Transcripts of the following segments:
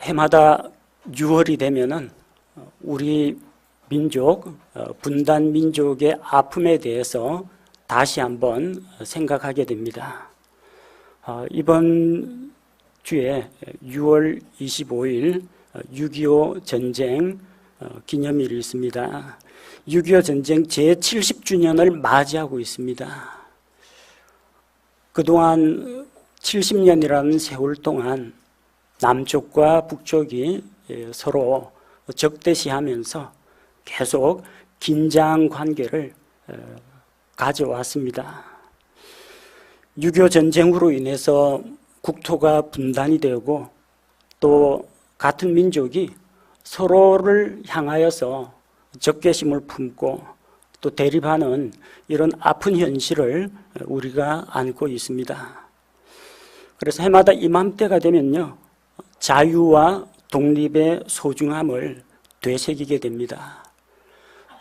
해마다 6월이 되면은 우리 민족, 분단 민족의 아픔에 대해서 다시 한번 생각하게 됩니다. 이번 주에 6월 25일 6.25 전쟁 기념일이 있습니다. 6.25 전쟁 제70주년을 맞이하고 있습니다. 그동안 70년이라는 세월 동안 남쪽과 북쪽이 서로 적대시하면서 계속 긴장 관계를 가져왔습니다. 6.25 전쟁으로 인해서 국토가 분단이 되고 또 같은 민족이 서로를 향하여서 적개심을 품고 또 대립하는 이런 아픈 현실을 우리가 안고 있습니다. 그래서 해마다 이맘때가 되면요, 자유와 독립의 소중함을 되새기게 됩니다.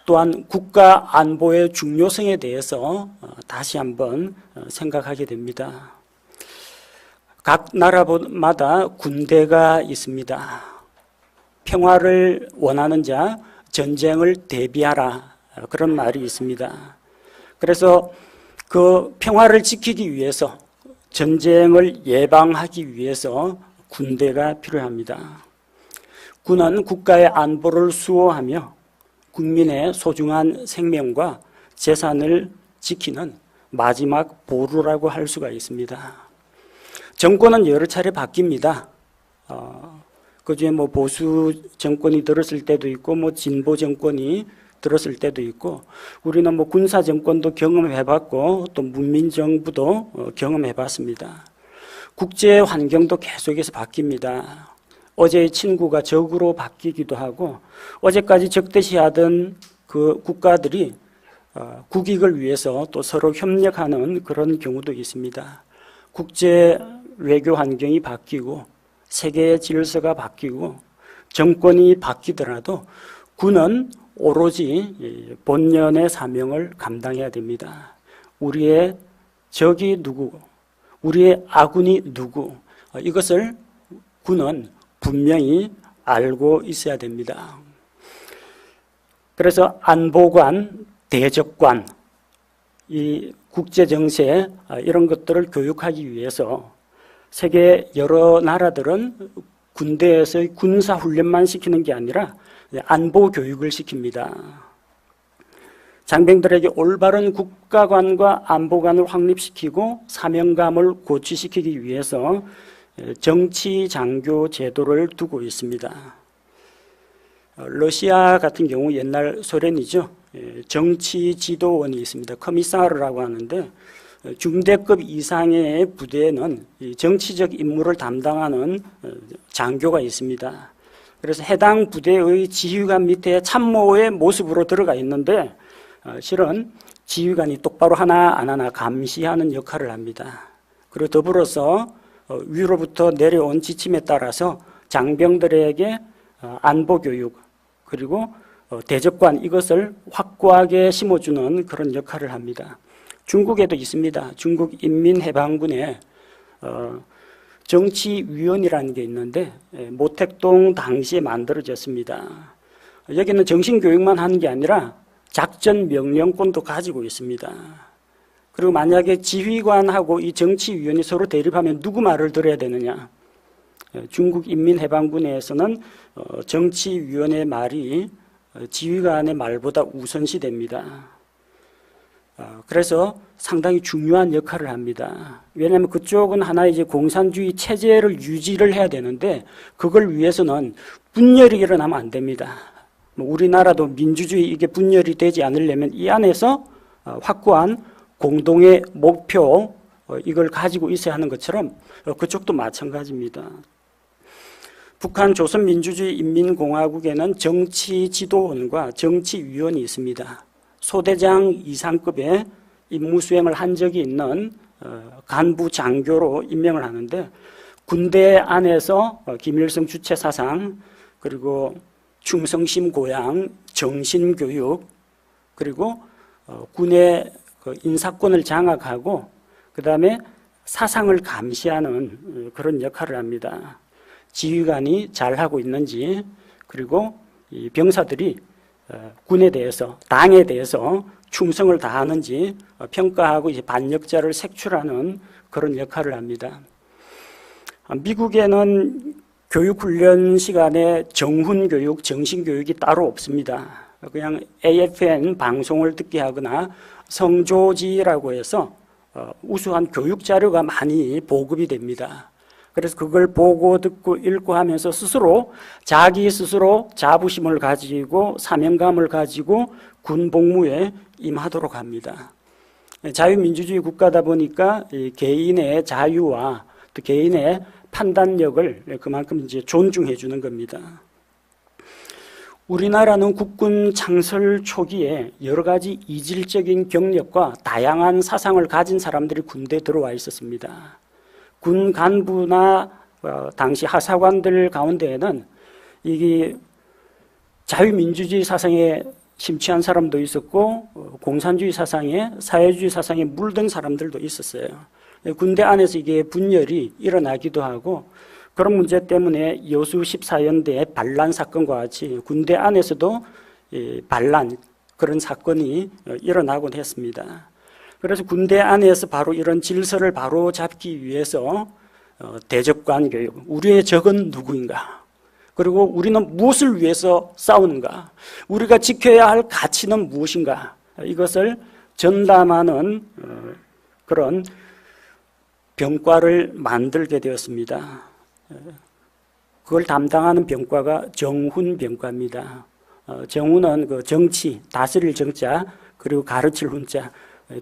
또한 국가 안보의 중요성에 대해서 다시 한번 생각하게 됩니다. 각 나라마다 군대가 있습니다. 평화를 원하는 자, 전쟁을 대비하라, 그런 말이 있습니다. 그래서 그 평화를 지키기 위해서, 전쟁을 예방하기 위해서 군대가 필요합니다. 군은 국가의 안보를 수호하며 국민의 소중한 생명과 재산을 지키는 마지막 보루라고 할 수가 있습니다. 정권은 여러 차례 바뀝니다. 그중에 보수 정권이 들었을 때도 있고, 진보 정권이 들었을 때도 있고, 우리는 군사 정권도 경험해봤고, 또 문민정부도 경험해봤습니다. 국제 환경도 계속해서 바뀝니다. 어제의 친구가 적으로 바뀌기도 하고, 어제까지 적대시하던 그 국가들이 국익을 위해서 또 서로 협력하는 그런 경우도 있습니다. 국제 외교 환경이 바뀌고, 세계의 질서가 바뀌고, 정권이 바뀌더라도 군은 오로지 본연의 사명을 감당해야 됩니다. 우리의 적이 누구고, 우리의 아군이 누구, 이것을 군은 분명히 알고 있어야 됩니다. 그래서 안보관, 대적관, 이 국제정세, 이런 것들을 교육하기 위해서 세계 여러 나라들은 군대에서의 군사훈련만 시키는 게 아니라 안보 교육을 시킵니다. 장병들에게 올바른 국가관과 안보관을 확립시키고 사명감을 고취시키기 위해서 정치장교 제도를 두고 있습니다. 러시아 같은 경우 옛날 소련이죠. 정치지도원이 있습니다. 커미사르라고 하는데, 중대급 이상의 부대에는 정치적 임무를 담당하는 장교가 있습니다. 그래서 해당 부대의 지휘관 밑에 참모의 모습으로 들어가 있는데, 실은 지휘관이 똑바로 하나 안 하나 감시하는 역할을 합니다. 그리고 더불어서 위로부터 내려온 지침에 따라서 장병들에게 안보교육, 그리고 대적관, 이것을 확고하게 심어주는 그런 역할을 합니다. 중국에도 있습니다. 중국 인민해방군에 정치위원이라는 게 있는데, 모택동 당시에 만들어졌습니다. 여기는 정신교육만 하는 게 아니라 작전 명령권도 가지고 있습니다. 그리고 만약에 지휘관하고 이 정치위원이 서로 대립하면 누구 말을 들어야 되느냐? 중국 인민해방군에서는 정치위원의 말이 지휘관의 말보다 우선시됩니다. 그래서 상당히 중요한 역할을 합니다. 왜냐하면 그쪽은 하나의 이제 공산주의 체제를 유지를 해야 되는데, 그걸 위해서는 분열이 일어나면 안 됩니다. 우리나라도 민주주의, 이게 분열이 되지 않으려면 이 안에서 확고한 공동의 목표, 이걸 가지고 있어야 하는 것처럼 그쪽도 마찬가지입니다. 북한 조선민주주의인민공화국에는 정치지도원과 정치위원이 있습니다. 소대장 이상급의 임무 수행을 한 적이 있는 간부 장교로 임명을 하는데, 군대 안에서 김일성 주체 사상, 그리고 충성심 고양, 정신교육, 그리고 군의 인사권을 장악하고 그 다음에 사상을 감시하는 그런 역할을 합니다. 지휘관이 잘하고 있는지, 그리고 이 병사들이 군에 대해서, 당에 대해서 충성을 다하는지 평가하고 이제 반역자를 색출하는 그런 역할을 합니다. 미국에는 교육훈련 시간에 정훈교육, 정신교육이 따로 없습니다. 그냥 AFN 방송을 듣게 하거나 성조지라고 해서 우수한 교육 자료가 많이 보급이 됩니다. 그래서 그걸 보고 듣고 읽고 하면서 자기 스스로 자부심을 가지고 사명감을 가지고 군 복무에 임하도록 합니다. 자유민주주의 국가다 보니까 개인의 자유와 또 개인의 판단력을 그만큼 이제 존중해 주는 겁니다. 우리나라는 국군 창설 초기에 여러 가지 이질적인 경력과 다양한 사상을 가진 사람들이 군대에 들어와 있었습니다. 군 간부나 당시 하사관들 가운데에는 이게 자유민주주의 사상에 심취한 사람도 있었고 공산주의 사상에, 사회주의 사상에 물든 사람들도 있었어요. 군대 안에서 이게 분열이 일어나기도 하고, 그런 문제 때문에 여수 14연대 반란 사건과 같이 군대 안에서도 반란, 그런 사건이 일어나곤 했습니다. 그래서 군대 안에서 바로 이런 질서를 바로 잡기 위해서 대적관 교육, 우리의 적은 누구인가? 그리고 우리는 무엇을 위해서 싸우는가? 우리가 지켜야 할 가치는 무엇인가? 이것을 전담하는 그런 병과를 만들게 되었습니다. 그걸 담당하는 병과가 정훈병과입니다. 정훈은 그 정치, 다스릴 정자, 그리고 가르칠 훈자,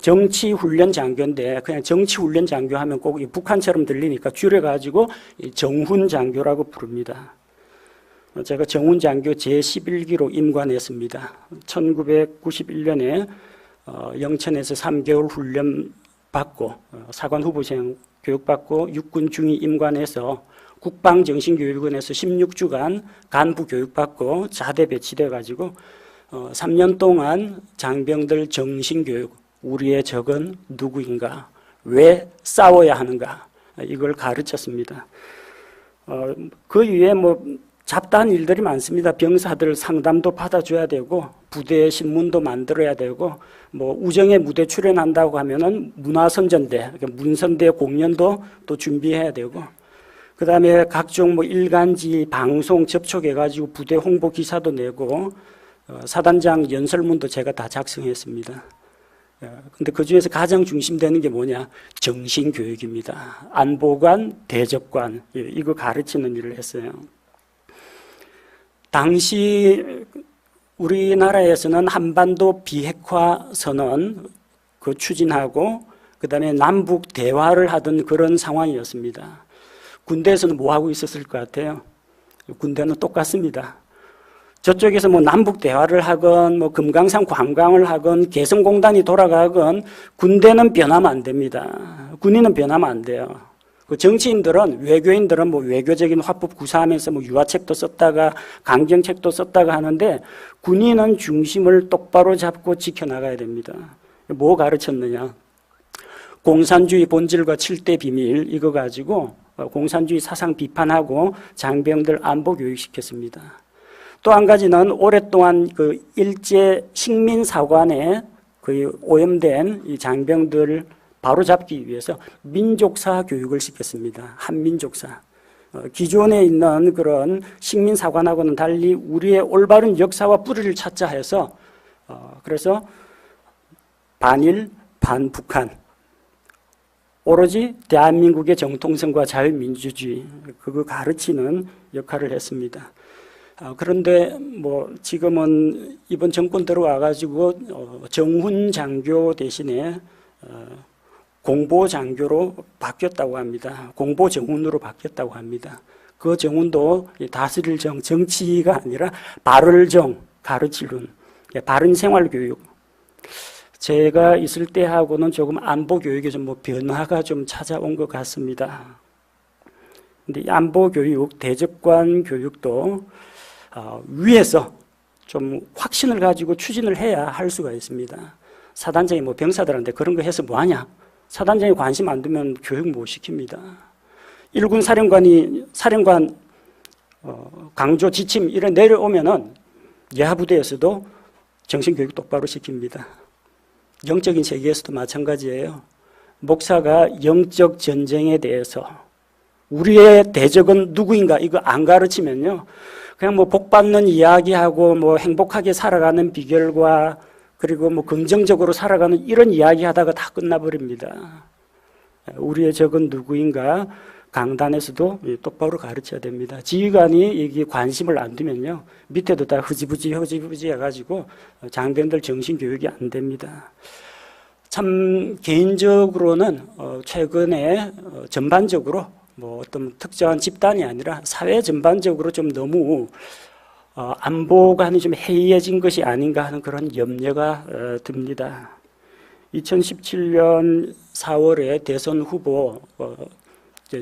정치훈련장교인데 그냥 정치훈련장교 하면 꼭 북한처럼 들리니까 줄여가지고 정훈장교라고 부릅니다. 제가 정훈장교 제11기로 임관했습니다. 1991년에 영천에서 3개월 훈련 받고 사관 후보생 교육받고 육군 중위 임관해서 국방정신교육원에서 16주간 간부 교육받고 자대 배치돼가지고 3년 동안 장병들 정신교육, 우리의 적은 누구인가, 왜 싸워야 하는가, 이걸 가르쳤습니다. 그 이외에 잡다한 일들이 많습니다. 병사들 상담도 받아줘야 되고, 부대 신문도 만들어야 되고, 우정의 무대 출연한다고 하면은 문화선전대, 문선대 공연도 또 준비해야 되고, 그 다음에 각종 일간지, 방송 접촉해가지고 부대 홍보 기사도 내고, 사단장 연설문도 제가 다 작성했습니다. 근데 그 중에서 가장 중심되는 게 뭐냐? 정신교육입니다. 안보관, 대적관, 이거 가르치는 일을 했어요. 당시 우리나라에서는 한반도 비핵화 선언 추진하고 그다음에 남북 대화를 하던 그런 상황이었습니다. 군대에서는 뭐 하고 있었을 것 같아요? 군대는 똑같습니다. 저쪽에서 남북 대화를 하건 금강산 관광을 하건 개성공단이 돌아가건 군대는 변하면 안 됩니다. 군인은 변하면 안 돼요. 그 정치인들은, 외교인들은 외교적인 화법 구사하면서 유화책도 썼다가 강경책도 썼다가 하는데 군인은 중심을 똑바로 잡고 지켜나가야 됩니다. 뭐 가르쳤느냐? 공산주의 본질과 7대 비밀, 이거 가지고 공산주의 사상 비판하고 장병들 안보 교육시켰습니다. 또 한 가지는 오랫동안 그 일제 식민사관에 거의 오염된 이 장병들 바로잡기 위해서 민족사 교육을 시켰습니다. 한민족사. 기존에 있는 그런 식민사관하고는 달리 우리의 올바른 역사와 뿌리를 찾자 해서 그래서 반일, 반북한, 오로지 대한민국의 정통성과 자유민주주의, 그거 가르치는 역할을 했습니다. 그런데 지금은 이번 정권 들어와가지고 정훈장교 대신에 공보장교로 바뀌었다고 합니다. 공보정훈으로 바뀌었다고 합니다. 그 정훈도 다스릴 정치가 아니라 바를 가르치는 바른 생활교육. 제가 있을 때하고는 조금 안보교육에 좀 변화가 좀 찾아온 것 같습니다. 근데 이 안보교육, 대적관 교육도 위에서 좀 확신을 가지고 추진을 해야 할 수가 있습니다. 사단장이 병사들한테 그런 거 해서 뭐하냐? 사단장이 관심 안 두면 교육 못 시킵니다. 일군 사령관 강조, 지침 이런 내려오면은 예하부대에서도 정신교육 똑바로 시킵니다. 영적인 세계에서도 마찬가지예요. 목사가 영적 전쟁에 대해서 우리의 대적은 누구인가 이거 안 가르치면요, 그냥 뭐 복 받는 이야기하고 뭐 행복하게 살아가는 비결과 그리고 뭐 긍정적으로 살아가는 이런 이야기 하다가 다 끝나버립니다. 우리의 적은 누구인가 강단에서도 똑바로 가르쳐야 됩니다. 지휘관이 이게 관심을 안 두면요, 밑에도 다 흐지부지 해가지고 장병들 정신교육이 안 됩니다. 참 개인적으로는 최근에 전반적으로 뭐 어떤 특정한 집단이 아니라 사회 전반적으로 좀 너무 안보관이 좀 해이해진 것이 아닌가 하는 그런 염려가 듭니다. 2017년 4월에 대선 후보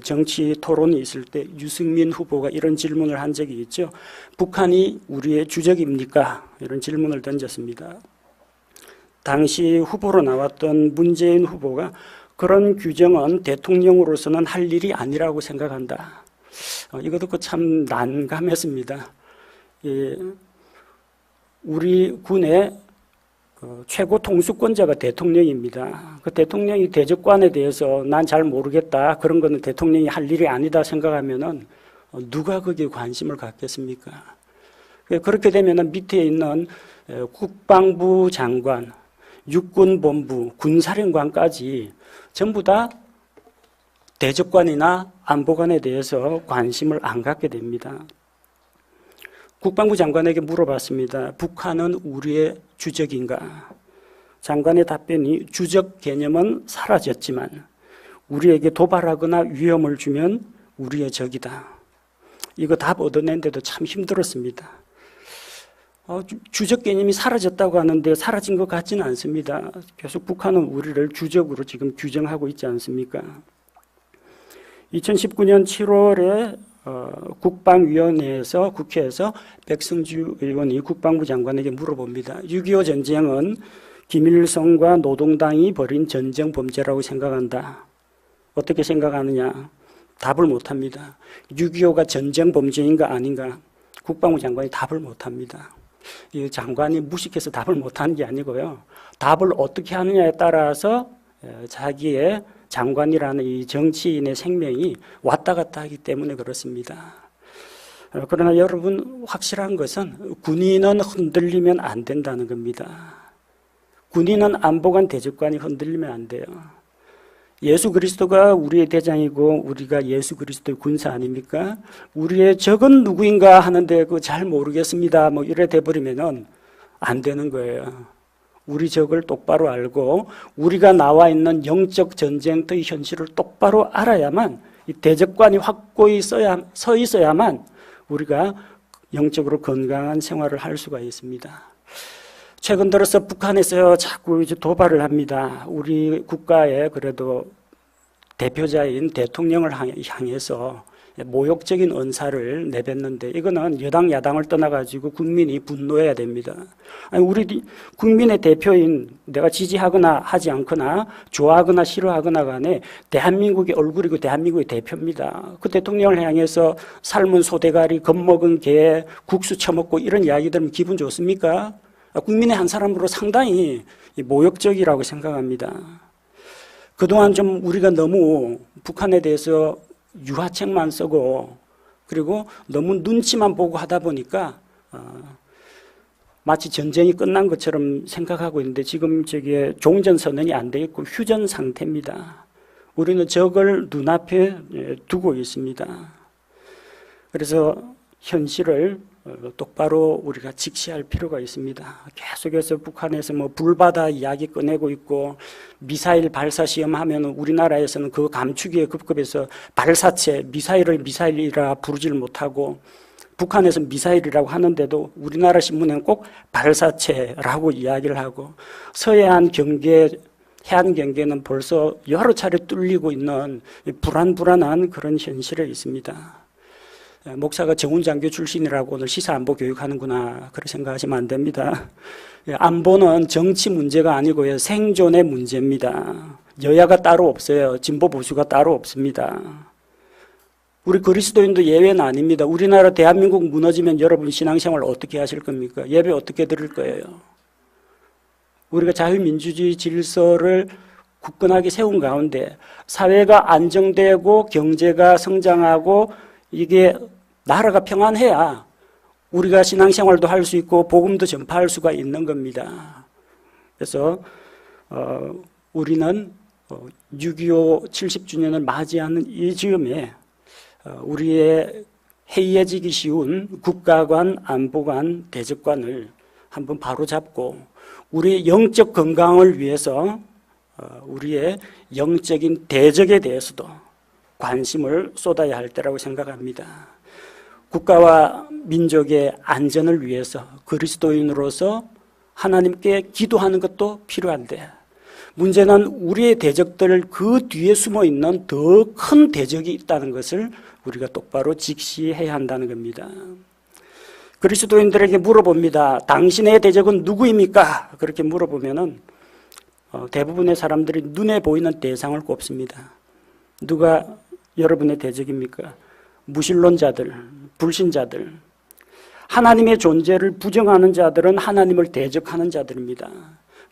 정치 토론이 있을 때 유승민 후보가 이런 질문을 한 적이 있죠. 북한이 우리의 주적입니까? 이런 질문을 던졌습니다. 당시 후보로 나왔던 문재인 후보가 그런 규정은 대통령으로서는 할 일이 아니라고 생각한다. 이거 듣고 참 난감했습니다. 우리 군의 최고 통수권자가 대통령입니다. 그 대통령이 대적관에 대해서 난 잘 모르겠다, 그런 거는 대통령이 할 일이 아니다 생각하면은 누가 거기에 관심을 갖겠습니까? 그렇게 되면은 밑에 있는 국방부 장관, 육군본부, 군사령관까지 전부 다 대적관이나 안보관에 대해서 관심을 안 갖게 됩니다. 국방부 장관에게 물어봤습니다. 북한은 우리의 주적인가? 장관의 답변이 주적 개념은 사라졌지만 우리에게 도발하거나 위험을 주면 우리의 적이다. 이거 답 얻어낸데도 참 힘들었습니다. 주적 개념이 사라졌다고 하는데 사라진 것 같지는 않습니다. 계속 북한은 우리를 주적으로 지금 규정하고 있지 않습니까? 2019년 7월에 국방위원회에서 국회에서 백승주 의원이 국방부 장관에게 물어봅니다. 6.25 전쟁은 김일성과 노동당이 벌인 전쟁 범죄라고 생각한다. 어떻게 생각하느냐? 답을 못합니다. 6.25가 전쟁 범죄인가 아닌가? 국방부 장관이 답을 못합니다. 이 장관이 무식해서 답을 못하는 게 아니고요, 답을 어떻게 하느냐에 따라서 자기의 장관이라는 이 정치인의 생명이 왔다 갔다 하기 때문에 그렇습니다. 그러나 여러분, 확실한 것은 군인은 흔들리면 안 된다는 겁니다. 군인은 안보관 대적관이 흔들리면 안 돼요. 예수 그리스도가 우리의 대장이고 우리가 예수 그리스도의 군사 아닙니까? 우리의 적은 누구인가 하는데 그거 잘 모르겠습니다, 뭐 이래 돼버리면은 안 되는 거예요. 우리 적을 똑바로 알고 우리가 나와 있는 영적 전쟁터의 현실을 똑바로 알아야만, 이 대적관이 확고히 서 있어야만 우리가 영적으로 건강한 생활을 할 수가 있습니다. 최근 들어서 북한에서 자꾸 이제 도발을 합니다. 우리 국가의 그래도 대표자인 대통령을 향해서 모욕적인 언사를 내뱉는데, 이거는 여당 야당을 떠나가지고 국민이 분노해야 됩니다. 아니, 우리 국민의 대표인, 내가 지지하거나 하지 않거나 좋아하거나 싫어하거나 간에 대한민국의 얼굴이고 대한민국의 대표입니다. 그 대통령을 향해서 삶은 소대가리, 겁먹은 개, 국수 처먹고 이런 이야기 들으면 기분 좋습니까? 국민의 한 사람으로 상당히 모욕적이라고 생각합니다. 그동안 좀 우리가 너무 북한에 대해서 유화책만 쓰고 그리고 너무 눈치만 보고 하다 보니까 마치 전쟁이 끝난 것처럼 생각하고 있는데, 지금 저게 종전선언이 안 돼 있고 휴전 상태입니다. 우리는 적을 눈앞에 두고 있습니다. 그래서 현실을 똑바로 우리가 직시할 필요가 있습니다. 계속해서 북한에서 뭐 불바다 이야기 꺼내고 있고, 미사일 발사 시험하면 우리나라에서는 그 감추기에 급급해서 발사체, 미사일을 미사일이라 부르지를 못하고, 북한에서 미사일이라고 하는데도 우리나라 신문에는 꼭 발사체라고 이야기를 하고, 서해안 경계, 해안 경계는 벌써 여러 차례 뚫리고 있는 불안한 그런 현실에 있습니다. 목사가 정훈장교 출신이라고 오늘 시사안보 교육하는구나, 그렇게 생각하시면 안 됩니다. 안보는 정치 문제가 아니고요, 생존의 문제입니다. 여야가 따로 없어요. 진보 보수가 따로 없습니다. 우리 그리스도인도 예외는 아닙니다. 우리나라 대한민국 무너지면 여러분 신앙생활 어떻게 하실 겁니까? 예배 어떻게 드릴 거예요? 우리가 자유민주주의 질서를 굳건하게 세운 가운데 사회가 안정되고 경제가 성장하고 이게 나라가 평안해야 우리가 신앙생활도 할 수 있고 복음도 전파할 수가 있는 겁니다. 그래서 우리는 6.25 70주년을 맞이하는 이 즈음에 우리의 해이해지기 쉬운 국가관, 안보관, 대적관을 한번 바로잡고 우리의 영적 건강을 위해서 우리의 영적인 대적에 대해서도 관심을 쏟아야 할 때라고 생각합니다. 국가와 민족의 안전을 위해서 그리스도인으로서 하나님께 기도하는 것도 필요한데 문제는 우리의 대적들 그 뒤에 숨어 있는 더 큰 대적이 있다는 것을 우리가 똑바로 직시해야 한다는 겁니다. 그리스도인들에게 물어봅니다. 당신의 대적은 누구입니까? 그렇게 물어보면은 대부분의 사람들이 눈에 보이는 대상을 꼽습니다. 누가 여러분의 대적입니까? 무신론자들, 불신자들. 하나님의 존재를 부정하는 자들은 하나님을 대적하는 자들입니다.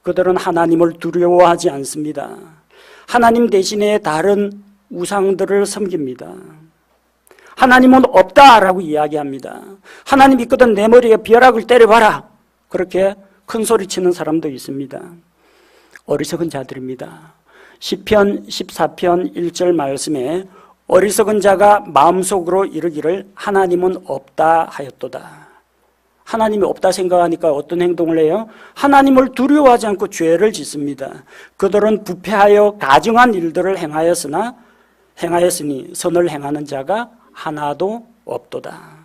그들은 하나님을 두려워하지 않습니다. 하나님 대신에 다른 우상들을 섬깁니다. 하나님은 없다라고 이야기합니다. 하나님 있거든 내 머리에 벼락을 때려봐라. 그렇게 큰 소리치는 사람도 있습니다. 어리석은 자들입니다. 시편 14편 1절 말씀에 어리석은 자가 마음속으로 이르기를 하나님은 없다 하였도다. 하나님이 없다 생각하니까 어떤 행동을 해요? 하나님을 두려워하지 않고 죄를 짓습니다. 그들은 부패하여 가증한 일들을 행하였으니 선을 행하는 자가 하나도 없도다.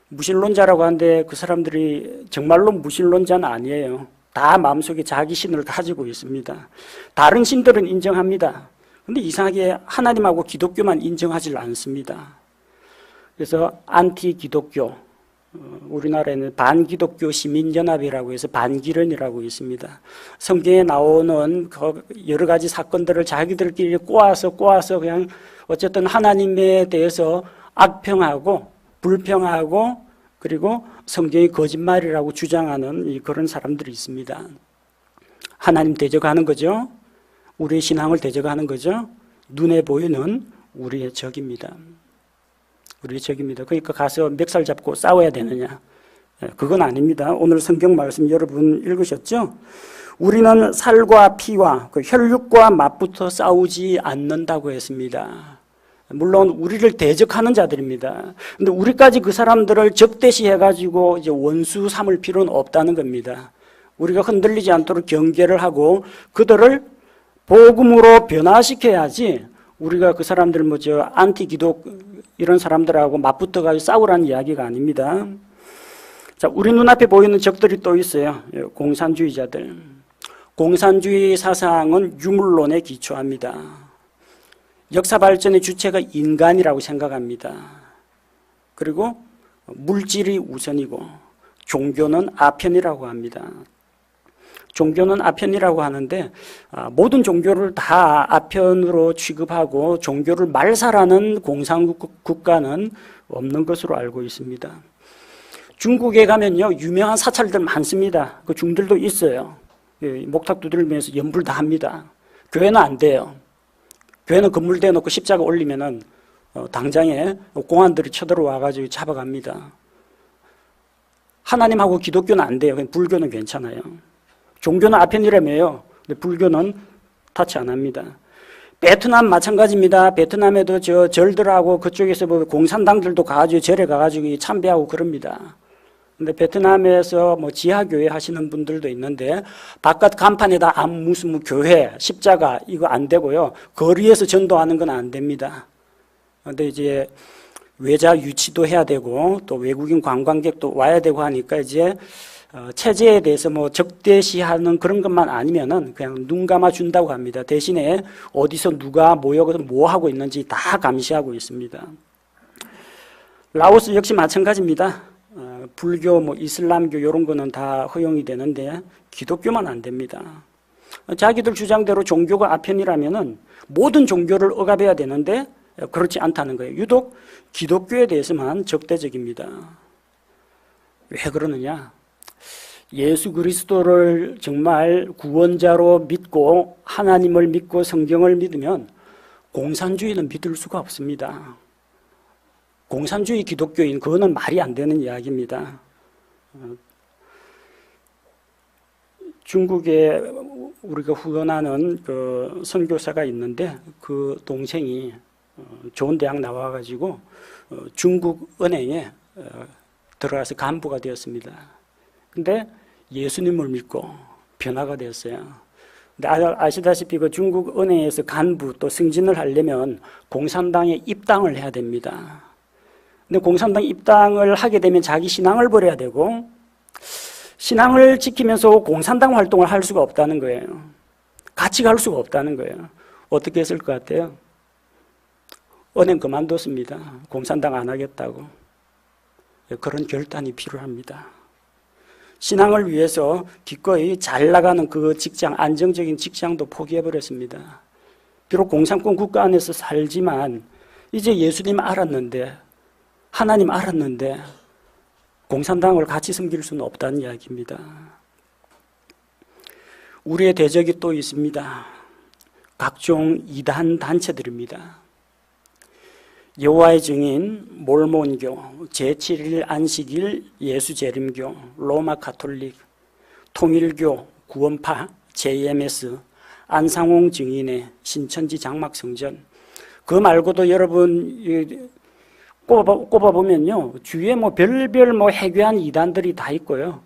무신론자라고 하는데 그 사람들이 정말로 무신론자는 아니에요. 다 마음속에 자기 신을 가지고 있습니다. 다른 신들은 인정합니다. 근데 이상하게 하나님하고 기독교만 인정하지 않습니다. 그래서 안티 기독교, 우리나라에는 반기독교 시민연합이라고 해서 반기련이라고 있습니다. 성경에 나오는 여러 가지 사건들을 자기들끼리 꼬아서 그냥 어쨌든 하나님에 대해서 악평하고 불평하고 그리고 성경이 거짓말이라고 주장하는 그런 사람들이 있습니다. 하나님 대적하는 거죠. 우리의 신앙을 대적하는 거죠. 눈에 보이는 우리의 적입니다. 우리의 적입니다. 그러니까 가서 멱살 잡고 싸워야 되느냐? 그건 아닙니다. 오늘 성경 말씀 여러분 읽으셨죠? 우리는 살과 피와 그 혈육과 맞붙어 싸우지 않는다고 했습니다. 물론 우리를 대적하는 자들입니다. 근데 우리까지 그 사람들을 적대시해가지고 이제 원수 삼을 필요는 없다는 겁니다. 우리가 흔들리지 않도록 경계를 하고 그들을 복음으로 변화시켜야지 우리가 그 사람들 안티 기독 이런 사람들하고 맞붙어가지고 싸우라는 이야기가 아닙니다. 자, 우리 눈앞에 보이는 적들이 또 있어요. 공산주의자들. 공산주의 사상은 유물론에 기초합니다. 역사 발전의 주체가 인간이라고 생각합니다. 그리고 물질이 우선이고 종교는 아편이라고 합니다. 종교는 아편이라고 하는데 모든 종교를 다 아편으로 취급하고 종교를 말살하는 공산국가는 없는 것으로 알고 있습니다. 중국에 가면요 유명한 사찰들 많습니다. 그 중들도 있어요. 목탁 두들면서 연불 다 합니다. 교회는 안 돼요. 교회는 건물 대놓고 십자가 올리면은 당장에 공안들이 쳐들어와가지고 잡아갑니다. 하나님하고 기독교는 안 돼요. 불교는 괜찮아요. 종교는 아편이라며요. 근데 불교는 타치 안 합니다. 베트남 마찬가지입니다. 베트남에도 절들하고 그쪽에서 공산당들도 가가지고 절에 가가지고 참배하고 그럽니다. 근데 베트남에서 지하교회 하시는 분들도 있는데 바깥 간판에다 무슨 교회, 십자가 이거 안 되고요. 거리에서 전도하는 건 안 됩니다. 근데 이제 외자 유치도 해야 되고 또 외국인 관광객도 와야 되고 하니까 이제 체제에 대해서 적대시하는 그런 것만 아니면은 그냥 눈 감아 준다고 합니다. 대신에 어디서 누가 모여서 뭐 하고 있는지 다 감시하고 있습니다. 라오스 역시 마찬가지입니다. 불교, 이슬람교 이런 거는 다 허용이 되는데 기독교만 안 됩니다. 자기들 주장대로 종교가 아편이라면은 모든 종교를 억압해야 되는데 그렇지 않다는 거예요. 유독 기독교에 대해서만 적대적입니다. 왜 그러느냐? 예수 그리스도를 정말 구원자로 믿고 하나님을 믿고 성경을 믿으면 공산주의는 믿을 수가 없습니다. 공산주의 기독교인, 그거는 말이 안 되는 이야기입니다. 중국에 우리가 후원하는 그 선교사가 있는데 그 동생이 좋은 대학 나와가지고 중국 은행에 들어가서 간부가 되었습니다. 근데 예수님을 믿고 변화가 되었어요. 근데 아시다시피 그 중국 은행에서 간부 또 승진을 하려면 공산당에 입당을 해야 됩니다. 근데 공산당 입당을 하게 되면 자기 신앙을 버려야 되고 신앙을 지키면서 공산당 활동을 할 수가 없다는 거예요. 같이 갈 수가 없다는 거예요. 어떻게 했을 것 같아요? 은행 그만뒀습니다. 공산당 안 하겠다고. 그런 결단이 필요합니다. 신앙을 위해서 기꺼이 잘 나가는 그 직장, 안정적인 직장도 포기해버렸습니다. 비록 공산권 국가 안에서 살지만 이제 예수님 알았는데, 하나님 알았는데 공산당을 같이 섬길 수는 없다는 이야기입니다. 우리의 대적이 또 있습니다. 각종 이단 단체들입니다. 여호와의 증인, 몰몬교, 제7일 안식일 예수재림교, 로마 가톨릭, 통일교, 구원파, JMS, 안상홍 증인의 신천지 장막성전. 그 말고도 여러분 꼽아보면요, 주위에 별별 해괴한 이단들이 다 있고요.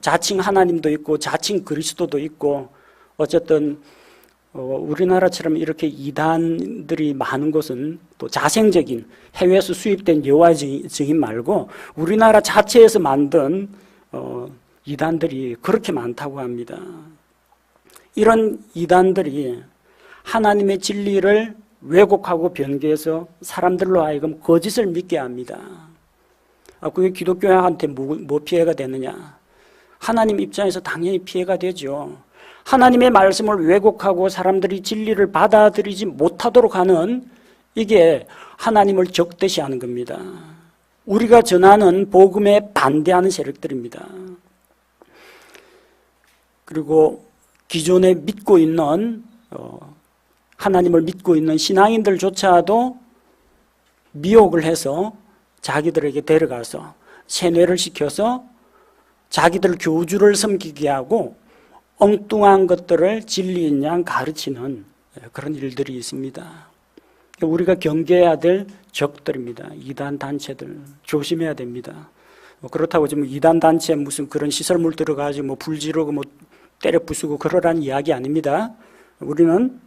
자칭 하나님도 있고 자칭 그리스도도 있고, 어쨌든 우리나라처럼 이렇게 이단들이 많은 곳은 또 자생적인 해외에서 수입된 여호와의 증인 말고 우리나라 자체에서 만든 이단들이 그렇게 많다고 합니다. 이런 이단들이 하나님의 진리를 왜곡하고 변개해서 사람들로 하여금 거짓을 믿게 합니다. 그게 기독교한테 뭐 피해가 되느냐? 하나님 입장에서 당연히 피해가 되죠. 하나님의 말씀을 왜곡하고 사람들이 진리를 받아들이지 못하도록 하는, 이게 하나님을 적대시하는 겁니다. 우리가 전하는 복음에 반대하는 세력들입니다. 그리고 기존에 믿고 있는 하나님을 믿고 있는 신앙인들조차도 미혹을 해서 자기들에게 데려가서 세뇌를 시켜서 자기들 교주를 섬기게 하고 엉뚱한 것들을 진리인 양 가르치는 그런 일들이 있습니다. 우리가 경계해야 될 적들입니다. 이단 단체들 조심해야 됩니다. 그렇다고 지금 이단 단체 무슨 그런 시설물 들어가지고 불 지르고 때려 부수고 그러라는 이야기 아닙니다. 우리는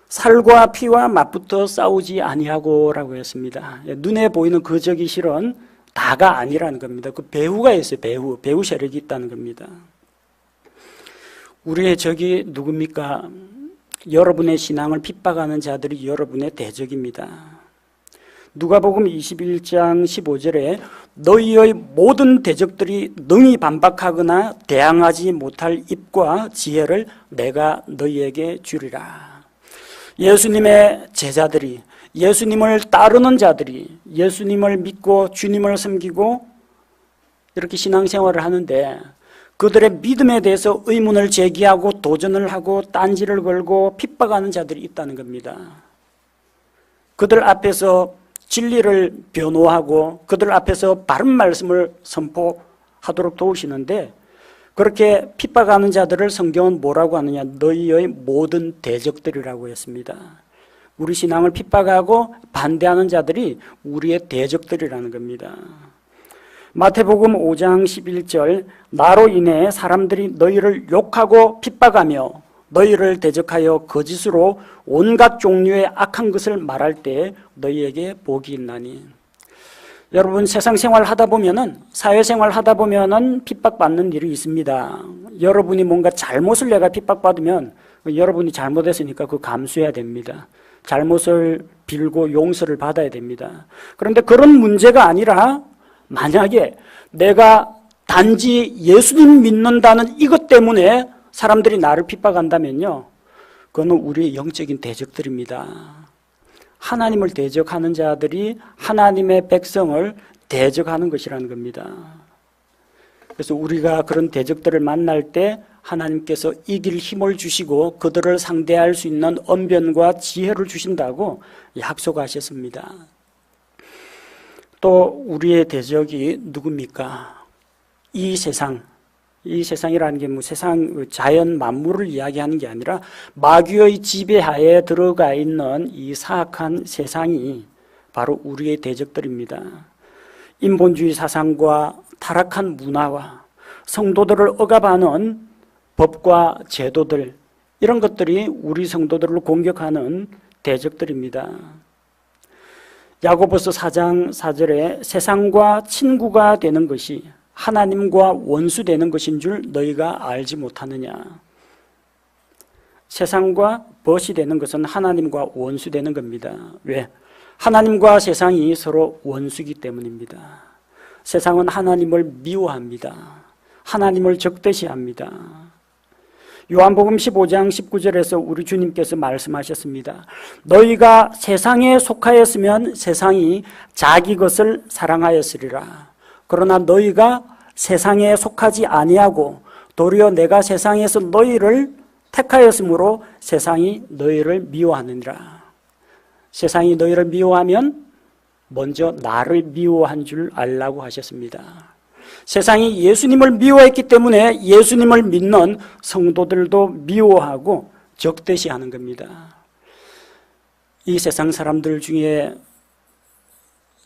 살과 피와 맞붙어 싸우지 아니하고라고 했습니다. 눈에 보이는 그 적이 실은 다가 아니라는 겁니다. 그 배후가 있어요. 배후 세력이 있다는 겁니다. 우리의 적이 누굽니까? 여러분의 신앙을 핍박하는 자들이 여러분의 대적입니다. 누가복음 21장 15절에 너희의 모든 대적들이 능히 반박하거나 대항하지 못할 입과 지혜를 내가 너희에게 주리라. 예수님의 제자들이, 예수님을 따르는 자들이 예수님을 믿고 주님을 섬기고 이렇게 신앙생활을 하는데 그들의 믿음에 대해서 의문을 제기하고 도전을 하고 딴지를 걸고 핍박하는 자들이 있다는 겁니다. 그들 앞에서 진리를 변호하고 그들 앞에서 바른 말씀을 선포하도록 도우시는데, 그렇게 핍박하는 자들을 성경은 뭐라고 하느냐? 너희의 모든 대적들이라고 했습니다. 우리 신앙을 핍박하고 반대하는 자들이 우리의 대적들이라는 겁니다. 마태복음 5장 11절 나로 인해 사람들이 너희를 욕하고 핍박하며 너희를 대적하여 거짓으로 온갖 종류의 악한 것을 말할 때 너희에게 복이 있나니. 여러분, 세상 생활 하다 보면은, 사회생활 하다 보면은 핍박받는 일이 있습니다. 여러분이 뭔가 잘못을 내가 핍박받으면 여러분이 잘못했으니까 그거 감수해야 됩니다. 잘못을 빌고 용서를 받아야 됩니다. 그런데 그런 문제가 아니라 만약에 내가 단지 예수님 믿는다는 이것 때문에 사람들이 나를 핍박한다면요, 그거는 우리의 영적인 대적들입니다. 하나님을 대적하는 자들이 하나님의 백성을 대적하는 것이라는 겁니다. 그래서 우리가 그런 대적들을 만날 때 하나님께서 이길 힘을 주시고 그들을 상대할 수 있는 언변과 지혜를 주신다고 약속하셨습니다. 또 우리의 대적이 누굽니까? 이 세상이라는 게 뭐 세상 자연 만물을 이야기하는 게 아니라 마귀의 지배하에 들어가 있는 이 사악한 세상이 바로 우리의 대적들입니다. 인본주의 사상과 타락한 문화와 성도들을 억압하는 법과 제도들, 이런 것들이 우리 성도들을 공격하는 대적들입니다. 야고보서 4장 4절에 세상과 친구가 되는 것이 하나님과 원수되는 것인 줄 너희가 알지 못하느냐. 세상과 벗이 되는 것은 하나님과 원수되는 겁니다. 왜? 하나님과 세상이 서로 원수이기 때문입니다. 세상은 하나님을 미워합니다. 하나님을 적대시합니다. 요한복음 15장 19절에서 우리 주님께서 말씀하셨습니다. 너희가 세상에 속하였으면 세상이 자기 것을 사랑하였으리라. 그러나 너희가 세상에 속하지 아니하고 도리어 내가 세상에서 너희를 택하였으므로 세상이 너희를 미워하느니라. 세상이 너희를 미워하면 먼저 나를 미워한 줄 알라고 하셨습니다. 세상이 예수님을 미워했기 때문에 예수님을 믿는 성도들도 미워하고 적대시하는 겁니다. 이 세상 사람들 중에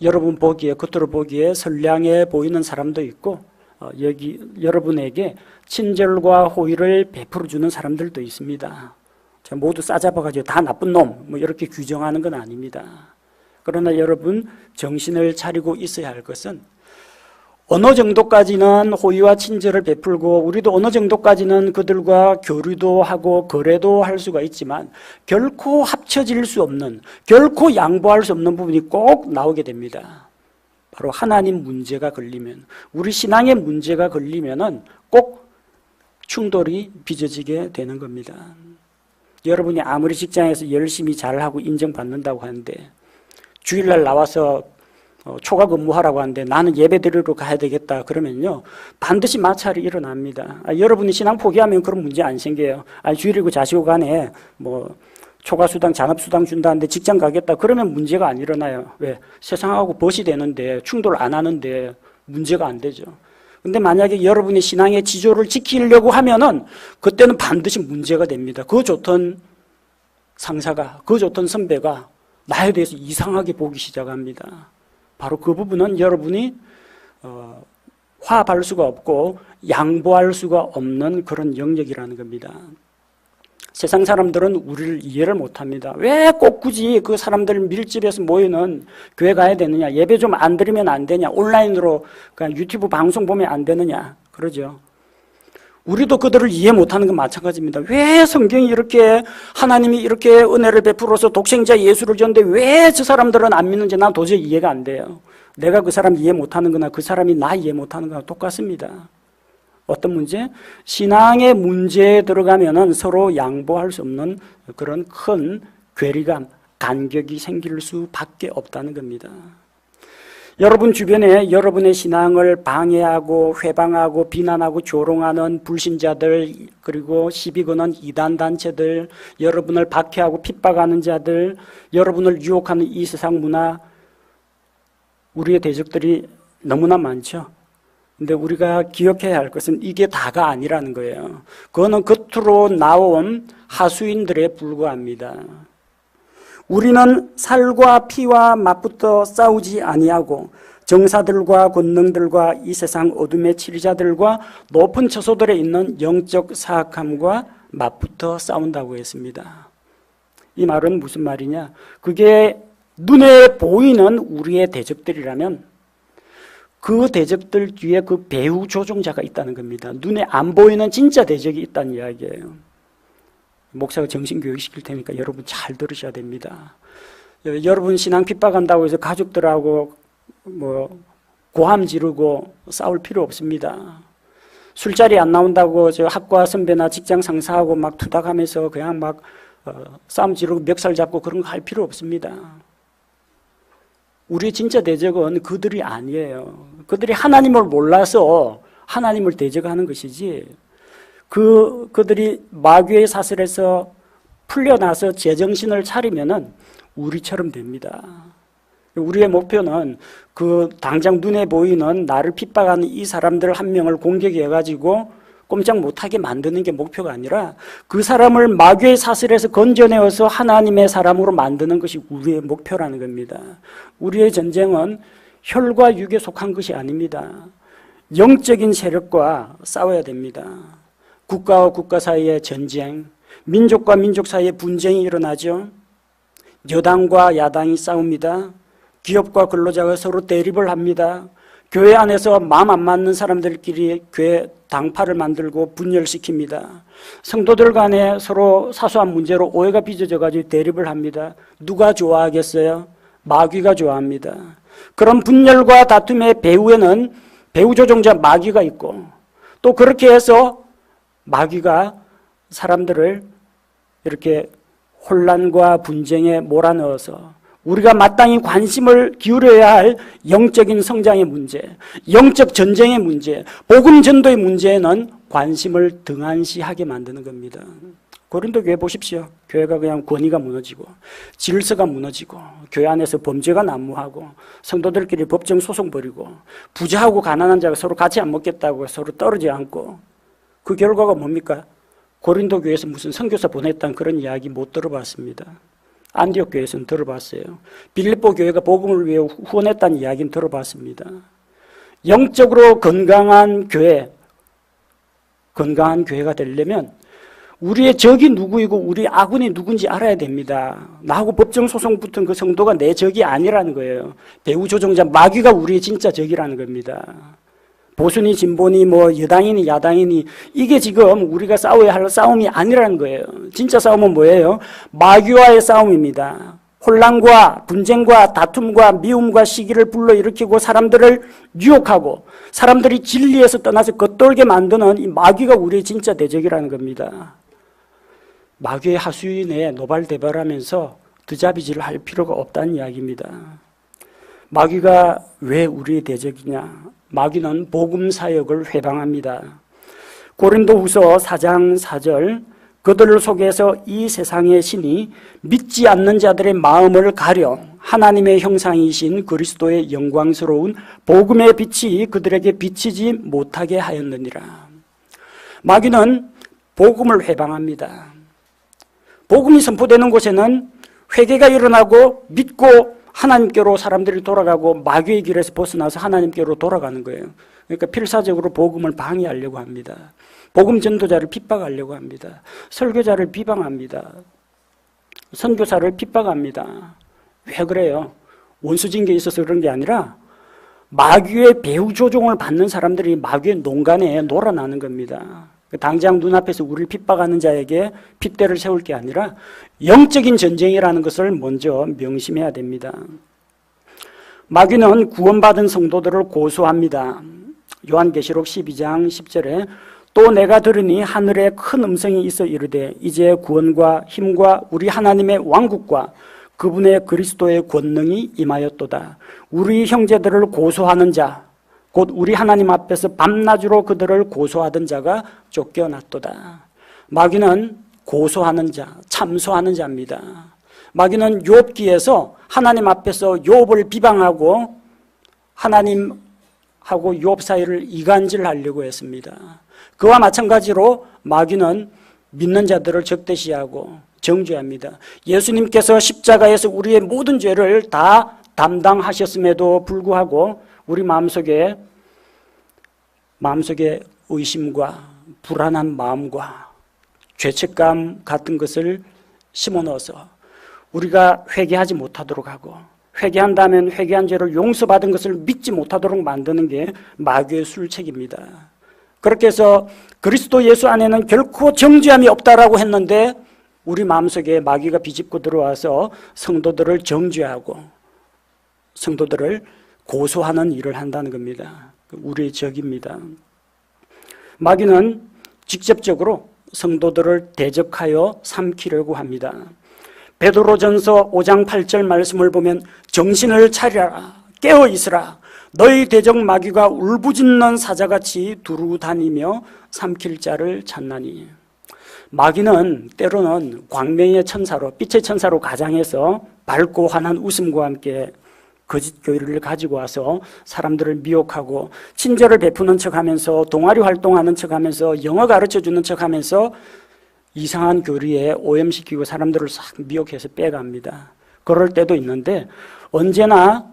여러분 보기에, 겉으로 보기에 선량해 보이는 사람도 있고 여기 여러분에게 친절과 호의를 베풀어 주는 사람들도 있습니다. 모두 싸잡아가지고 다 나쁜 놈 뭐 이렇게 규정하는 건 아닙니다. 그러나 여러분 정신을 차리고 있어야 할 것은 어느 정도까지는 호의와 친절을 베풀고 우리도 어느 정도까지는 그들과 교류도 하고 거래도 할 수가 있지만 결코 합쳐질 수 없는, 결코 양보할 수 없는 부분이 꼭 나오게 됩니다. 바로 하나님 문제가 걸리면, 우리 신앙의 문제가 걸리면은 꼭 충돌이 빚어지게 되는 겁니다. 여러분이 아무리 직장에서 열심히 잘하고 인정받는다고 하는데 주일날 나와서 초과 근무하라고 하는데 나는 예배 드리러 가야 되겠다 그러면요 반드시 마찰이 일어납니다. 여러분이 신앙 포기하면 그런 문제 안 생겨요. 주일이고 자시고 간에 뭐 초과수당 잔업수당 준다는데 직장 가겠다 그러면 문제가 안 일어나요. 왜? 세상하고 벗이 되는데 충돌 안 하는데 문제가 안 되죠. 근데 만약에 여러분이 신앙의 지조를 지키려고 하면은 그때는 반드시 문제가 됩니다. 그 좋던 상사가, 그 좋던 선배가 나에 대해서 이상하게 보기 시작합니다. 바로 그 부분은 여러분이 화합할 수가 없고 양보할 수가 없는 그런 영역이라는 겁니다. 세상 사람들은 우리를 이해를 못합니다. 왜 꼭 굳이 그 사람들 밀집해서 모이는 교회 가야 되느냐, 예배 좀 안 드리면 안 되냐, 온라인으로 그냥 유튜브 방송 보면 안 되느냐 그러죠. 우리도 그들을 이해 못하는 건 마찬가지입니다. 왜 성경이 이렇게 하나님이 이렇게 은혜를 베풀어서 독생자 예수를 줬는데 왜 저 사람들은 안 믿는지 난 도저히 이해가 안 돼요. 내가 그 사람 이해 못하는 거나 그 사람이 나 이해 못하는 거나 똑같습니다. 어떤 문제? 신앙의 문제에 들어가면은 서로 양보할 수 없는 그런 큰 괴리감, 간격이 생길 수밖에 없다는 겁니다. 여러분 주변에 여러분의 신앙을 방해하고 회방하고 비난하고 조롱하는 불신자들, 그리고 시비 거는 이단단체들, 여러분을 박해하고 핍박하는 자들, 여러분을 유혹하는 이 세상 문화, 우리의 대적들이 너무나 많죠. 근데 우리가 기억해야 할 것은 이게 다가 아니라는 거예요. 그거는 겉으로 나온 하수인들에 불과합니다. 우리는 살과 피와 맞붙어 싸우지 아니하고 정사들과 권능들과 이 세상 어둠의 치리자들과 높은 처소들에 있는 영적 사악함과 맞붙어 싸운다고 했습니다. 이 말은 무슨 말이냐? 그게 눈에 보이는 우리의 대적들이라면 그 대적들 뒤에 그 배후 조종자가 있다는 겁니다. 눈에 안 보이는 진짜 대적이 있다는 이야기예요. 목사가 정신교육 시킬 테니까 여러분 잘 들으셔야 됩니다. 여러분 신앙 핍박한다고 해서 가족들하고 뭐 고함 지르고 싸울 필요 없습니다. 술자리 안 나온다고 저 학과 선배나 직장 상사하고 막 투닥하면서 그냥 막 싸움 지르고 멱살 잡고 그런 거 할 필요 없습니다. 우리의 진짜 대적은 그들이 아니에요. 그들이 하나님을 몰라서 하나님을 대적하는 것이지, 그들이 마귀의 사슬에서 풀려나서 제정신을 차리면은 우리처럼 됩니다. 우리의 목표는 그 당장 눈에 보이는 나를 핍박하는 이 사람들 한 명을 공격해가지고 꼼짝 못하게 만드는 게 목표가 아니라 그 사람을 마귀의 사슬에서 건져내어서 하나님의 사람으로 만드는 것이 우리의 목표라는 겁니다. 우리의 전쟁은 혈과 육에 속한 것이 아닙니다. 영적인 세력과 싸워야 됩니다. 국가와 국가 사이의 전쟁, 민족과 민족 사이의 분쟁이 일어나죠. 여당과 야당이 싸웁니다. 기업과 근로자가 서로 대립을 합니다. 교회 안에서 마음 안 맞는 사람들끼리 교회 당파를 만들고 분열시킵니다. 성도들 간에 서로 사소한 문제로 오해가 빚어져가지고 대립을 합니다. 누가 좋아하겠어요? 마귀가 좋아합니다. 그런 분열과 다툼의 배후에는 배후 조종자 마귀가 있고, 또 그렇게 해서 마귀가 사람들을 이렇게 혼란과 분쟁에 몰아넣어서 우리가 마땅히 관심을 기울여야 할 영적인 성장의 문제, 영적 전쟁의 문제, 복음 전도의 문제에는 관심을 등한시하게 만드는 겁니다. 고린도 교회 보십시오. 교회가 그냥 권위가 무너지고 질서가 무너지고 교회 안에서 범죄가 난무하고 성도들끼리 법정 소송 벌이고 부자하고 가난한 자가 서로 같이 안 먹겠다고 서로 떨어지지 않고, 그 결과가 뭡니까? 고린도 교회에서 무슨 선교사 보냈다는 그런 이야기 못 들어봤습니다. 안디옥 교회에서는 들어봤어요. 빌립보 교회가 복음을 위해 후원했다는 이야기는 들어봤습니다. 영적으로 건강한 교회, 건강한 교회가 되려면 우리의 적이 누구이고 우리 아군이 누군지 알아야 됩니다. 나하고 법정소송 붙은 그 성도가 내 적이 아니라는 거예요. 배후 조종자 마귀가 우리의 진짜 적이라는 겁니다. 보수니 진보니 뭐 여당이니 야당이니 이게 지금 우리가 싸워야 할 싸움이 아니라는 거예요. 진짜 싸움은 뭐예요? 마귀와의 싸움입니다. 혼란과 분쟁과 다툼과 미움과 시기를 불러일으키고 사람들을 유혹하고 사람들이 진리에서 떠나서 겉돌게 만드는 이 마귀가 우리의 진짜 대적이라는 겁니다. 마귀의 하수인에 노발대발하면서 드자비질을 할 필요가 없다는 이야기입니다. 마귀가 왜 우리의 대적이냐? 마귀는 복음 사역을 회방합니다. 고린도후서 4장 4절, 그들 속에서 이 세상의 신이 믿지 않는 자들의 마음을 가려 하나님의 형상이신 그리스도의 영광스러운 복음의 빛이 그들에게 비치지 못하게 하였느니라. 마귀는 복음을 회방합니다. 복음이 선포되는 곳에는 회개가 일어나고 믿고 하나님께로 사람들이 돌아가고 마귀의 길에서 벗어나서 하나님께로 돌아가는 거예요. 그러니까 필사적으로 복음을 방해하려고 합니다. 복음 전도자를 핍박하려고 합니다. 설교자를 비방합니다. 선교사를 핍박합니다. 왜 그래요? 원수징계에 있어서 그런 게 아니라 마귀의 배후 조종을 받는 사람들이 마귀의 농간에 놀아나는 겁니다. 당장 눈앞에서 우리를 핍박하는 자에게 핏대를 세울 게 아니라 영적인 전쟁이라는 것을 먼저 명심해야 됩니다. 마귀는 구원받은 성도들을 고소합니다. 요한계시록 12장 10절에 또 내가 들으니 하늘에 큰 음성이 있어 이르되 이제 구원과 힘과 우리 하나님의 왕국과 그분의 그리스도의 권능이 임하였도다. 우리 형제들을 고소하는 자 곧 우리 하나님 앞에서 밤낮으로 그들을 고소하던 자가 쫓겨났도다. 마귀는 고소하는 자, 참소하는 자입니다. 마귀는 욥기에서 하나님 앞에서 욥을 비방하고 하나님하고 욥 사이를 이간질하려고 했습니다. 그와 마찬가지로 마귀는 믿는 자들을 적대시하고 정죄합니다. 예수님께서 십자가에서 우리의 모든 죄를 다 담당하셨음에도 불구하고 우리 마음속에 의심과 불안한 마음과 죄책감 같은 것을 심어넣어서 우리가 회개하지 못하도록 하고 회개한다면 회개한 죄를 용서받은 것을 믿지 못하도록 만드는 게 마귀의 술책입니다. 그렇게 해서 그리스도 예수 안에는 결코 정죄함이 없다라고 했는데 우리 마음속에 마귀가 비집고 들어와서 성도들을 정죄하고 성도들을 고소하는 일을 한다는 겁니다. 우리의 적입니다. 마귀는 직접적으로 성도들을 대적하여 삼키려고 합니다. 베드로전서 5장 8절 말씀을 보면 정신을 차려라, 깨어 있으라. 너희 대적 마귀가 울부짖는 사자같이 두루 다니며 삼킬 자를 찾나니. 마귀는 때로는 광명의 천사로, 빛의 천사로 가장해서 밝고 환한 웃음과 함께 거짓 교리를 가지고 와서 사람들을 미혹하고 친절을 베푸는 척하면서 동아리 활동하는 척하면서 영어 가르쳐주는 척하면서 이상한 교리에 오염시키고 사람들을 싹 미혹해서 빼갑니다. 그럴 때도 있는데 언제나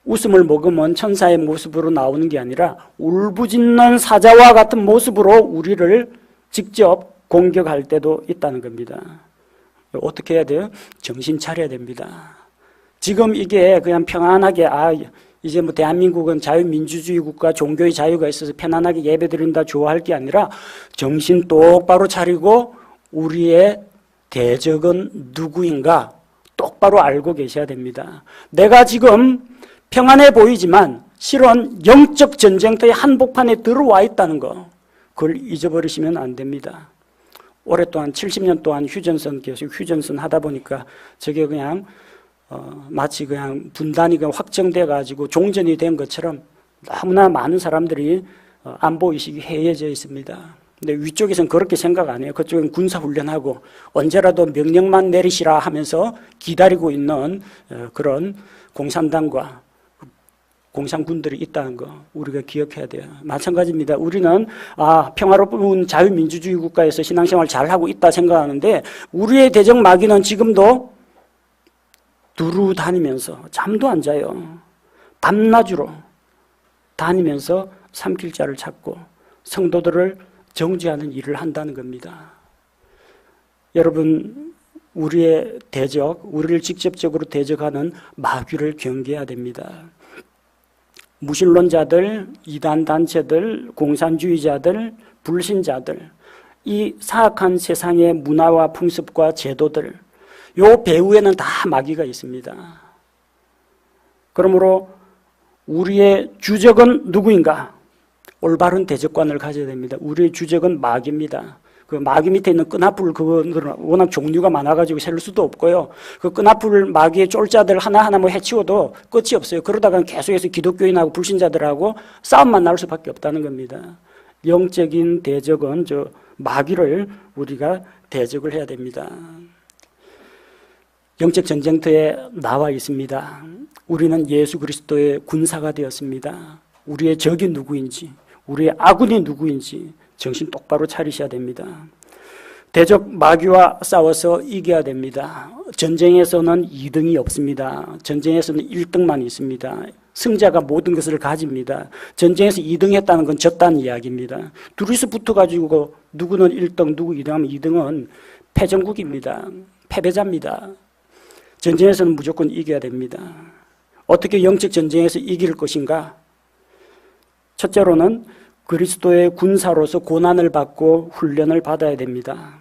웃음을 머금은 천사의 모습으로 나오는 게 아니라 울부짖는 사자와 같은 모습으로 우리를 직접 공격할 때도 있다는 겁니다. 어떻게 해야 돼요? 정신 차려야 됩니다. 지금 이게 그냥 평안하게 이제 뭐 대한민국은 자유민주주의 국가, 종교의 자유가 있어서 편안하게 예배드린다 좋아할 게 아니라 정신 똑바로 차리고 우리의 대적은 누구인가 똑바로 알고 계셔야 됩니다. 내가 지금 평안해 보이지만 실은 영적 전쟁터의 한복판에 들어와 있다는 거, 그걸 잊어버리시면 안 됩니다. 오랫동안 70년 동안 계속 휴전선 하다 보니까 저게 그냥 마치 그냥 분단이 확정돼 가지고 종전이 된 것처럼 너무나 많은 사람들이 안보의식이 해이해져 있습니다. 근데 위쪽에서는 그렇게 생각 안 해요. 그쪽은 군사훈련하고 언제라도 명령만 내리시라 하면서 기다리고 있는 그런 공산당과 공산군들이 있다는 거 우리가 기억해야 돼요. 마찬가지입니다. 우리는 평화로운 자유민주주의 국가에서 신앙생활 잘하고 있다 생각하는데 우리의 대적 마귀는 지금도 두루 다니면서 잠도 안 자요. 밤낮으로 다니면서 삼킬 자를 찾고 성도들을 정죄하는 일을 한다는 겁니다. 여러분, 우리의 대적, 우리를 직접적으로 대적하는 마귀를 경계해야 됩니다. 무신론자들, 이단 단체들, 공산주의자들, 불신자들, 이 사악한 세상의 문화와 풍습과 제도들, 요 배후에는 다 마귀가 있습니다. 그러므로 우리의 주적은 누구인가? 올바른 대적관을 가져야 됩니다. 우리의 주적은 마귀입니다. 그 마귀 밑에 있는 끈아풀, 그거는 워낙 종류가 많아가지고 셀 수도 없고요. 그 끈아풀 마귀의 쫄자들 하나하나 뭐 해치워도 끝이 없어요. 그러다가 계속해서 기독교인하고 불신자들하고 싸움만 나올 수밖에 없다는 겁니다. 영적인 대적은 저 마귀를 우리가 대적을 해야 됩니다. 영적 전쟁터에 나와 있습니다. 우리는 예수 그리스도의 군사가 되었습니다. 우리의 적이 누구인지, 우리의 아군이 누구인지 정신 똑바로 차리셔야 됩니다. 대적 마귀와 싸워서 이겨야 됩니다. 전쟁에서는 2등이 없습니다. 전쟁에서는 1등만 있습니다. 승자가 모든 것을 가집니다. 전쟁에서 2등 했다는 건 졌다는 이야기입니다. 둘이서 붙어가지고 누구는 1등, 누구 2등 하면 2등은 패전국입니다. 패배자입니다. 전쟁에서는 무조건 이겨야 됩니다. 어떻게 영적 전쟁에서 이길 것인가? 첫째로는 그리스도의 군사로서 고난을 받고 훈련을 받아야 됩니다.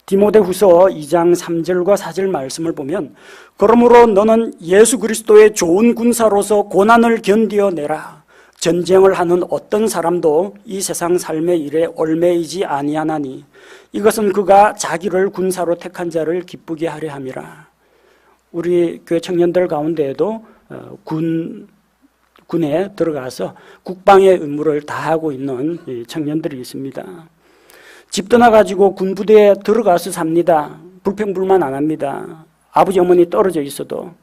디모데후서 2장 3절과 4절 말씀을 보면 그러므로 너는 예수 그리스도의 좋은 군사로서 고난을 견디어내라. 전쟁을 하는 어떤 사람도 이 세상 삶의 일에 얽매이지 아니하나니 이것은 그가 자기를 군사로 택한 자를 기쁘게 하려 함이라. 우리 교회 청년들 가운데에도 군에 들어가서 국방의 의무를 다하고 있는 청년들이 있습니다. 집 떠나가지고 군부대에 들어가서 삽니다. 불평불만 안 합니다. 아버지 어머니 떨어져 있어도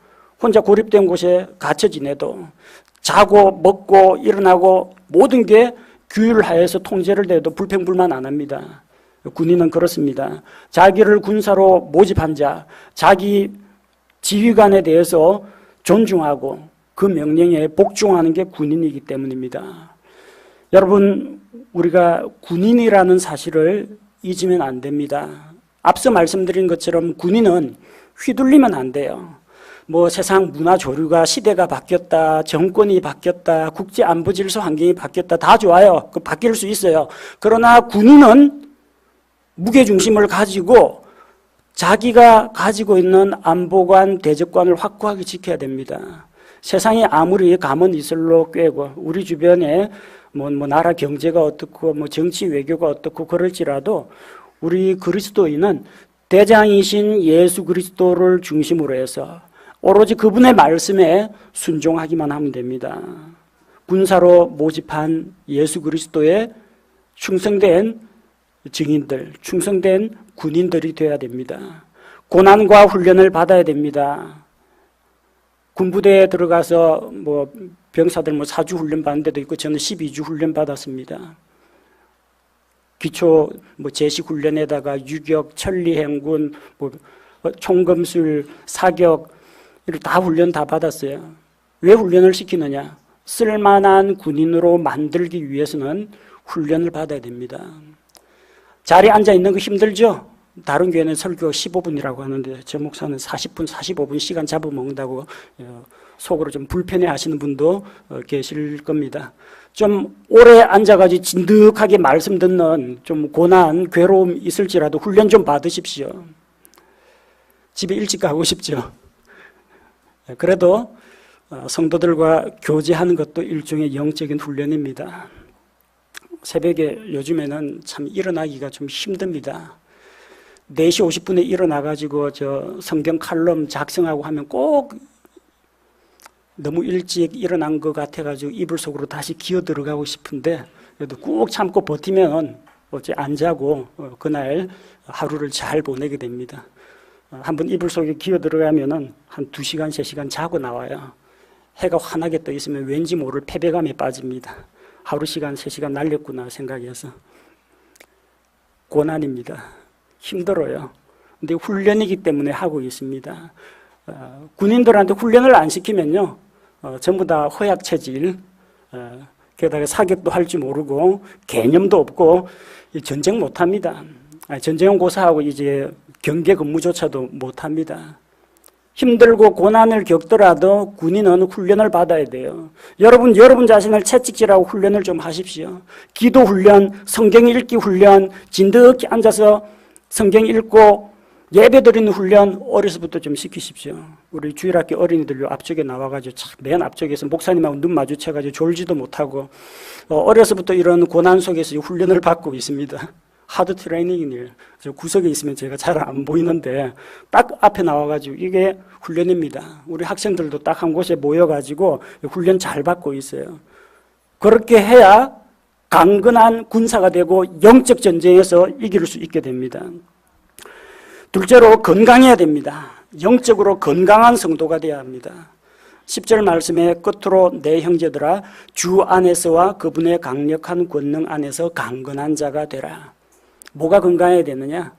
혼자 고립된 곳에 갇혀 지내도 자고 먹고 일어나고 모든 게 규율하에서 통제를 대도 불평불만 안 합니다. 군인은 그렇습니다. 자기를 군사로 모집한 자, 자기 지휘관에 대해서 존중하고 그 명령에 복종하는 게 군인이기 때문입니다. 여러분, 우리가 군인이라는 사실을 잊으면 안 됩니다. 앞서 말씀드린 것처럼 군인은 휘둘리면 안 돼요. 뭐 세상 문화 조류가 시대가 바뀌었다, 정권이 바뀌었다, 국제 안보 질서 환경이 바뀌었다, 다 좋아요. 그 바뀔 수 있어요. 그러나 군인은 무게중심을 가지고 자기가 가지고 있는 안보관, 대적관을 확고하게 지켜야 됩니다. 세상이 아무리 가문 이슬로 꿰고 우리 주변에 뭐 나라 경제가 어떻고 뭐 정치 외교가 어떻고 그럴지라도 우리 그리스도인은 대장이신 예수 그리스도를 중심으로 해서 오로지 그분의 말씀에 순종하기만 하면 됩니다. 군사로 모집한 예수 그리스도의 충성된 증인들, 충성된 군인들이 되어야 됩니다. 고난과 훈련을 받아야 됩니다. 군부대에 들어가서 병사들 4주 훈련 받는 데도 있고 저는 12주 훈련 받았습니다. 기초 제식 훈련에다가 유격, 천리행군, 총검술, 사격 이렇게 다 훈련 다 받았어요. 왜 훈련을 시키느냐? 쓸만한 군인으로 만들기 위해서는 훈련을 받아야 됩니다. 자리에 앉아 있는 거 힘들죠? 다른 교회는 설교 15분이라고 하는데 저 목사는 40분, 45분 시간 잡아먹는다고 속으로 좀 불편해 하시는 분도 계실 겁니다. 좀 오래 앉아가지고 진득하게 말씀 듣는 좀 고난, 괴로움 있을지라도 훈련 좀 받으십시오. 집에 일찍 가고 싶죠. 그래도 성도들과 교제하는 것도 일종의 영적인 훈련입니다. 새벽에 요즘에는 참 일어나기가 좀 힘듭니다. 4시 50분에 일어나가지고 저 성경 칼럼 작성하고 하면 꼭 너무 일찍 일어난 것 같아가지고 이불 속으로 다시 기어 들어가고 싶은데 그래도 꾹 참고 버티면 어째 안 자고 그날 하루를 잘 보내게 됩니다. 한번 이불 속에 기어 들어가면은 한 2시간, 3시간 자고 나와요. 해가 환하게 떠 있으면 왠지 모를 패배감에 빠집니다. 하루 시간, 3시간 날렸구나 생각해서. 고난입니다. 힘들어요. 근데 훈련이기 때문에 하고 있습니다. 군인들한테 훈련을 안 시키면요, 전부 다 허약 체질, 게다가 사격도 할 줄 모르고 개념도 없고 전쟁 못 합니다. 전쟁은 고사하고 이제 경계 근무조차도 못 합니다. 힘들고 고난을 겪더라도 군인은 훈련을 받아야 돼요. 여러분 자신을 채찍질하고 훈련을 좀 하십시오. 기도 훈련, 성경 읽기 훈련, 진득히 앉아서 성경 읽고 예배 드리는 훈련 어려서부터 좀 시키십시오. 우리 주일학교 어린이들 앞쪽에 나와가지고 맨 앞쪽에서 목사님하고 눈 마주쳐가지고 졸지도 못하고 어려서부터 이런 고난 속에서 훈련을 받고 있습니다. 하드 트레이닝이에요. 저 구석에 있으면 제가 잘 안 보이는데 딱 앞에 나와가지고 이게 훈련입니다. 우리 학생들도 딱 한 곳에 모여가지고 훈련 잘 받고 있어요. 그렇게 해야 강건한 군사가 되고 영적 전쟁에서 이길 수 있게 됩니다. 둘째로 건강해야 됩니다. 영적으로 건강한 성도가 되어야 합니다. 10절 말씀에 끝으로 내 형제들아 주 안에서와 그분의 강력한 권능 안에서 강건한 자가 되라. 뭐가 건강해야 되느냐?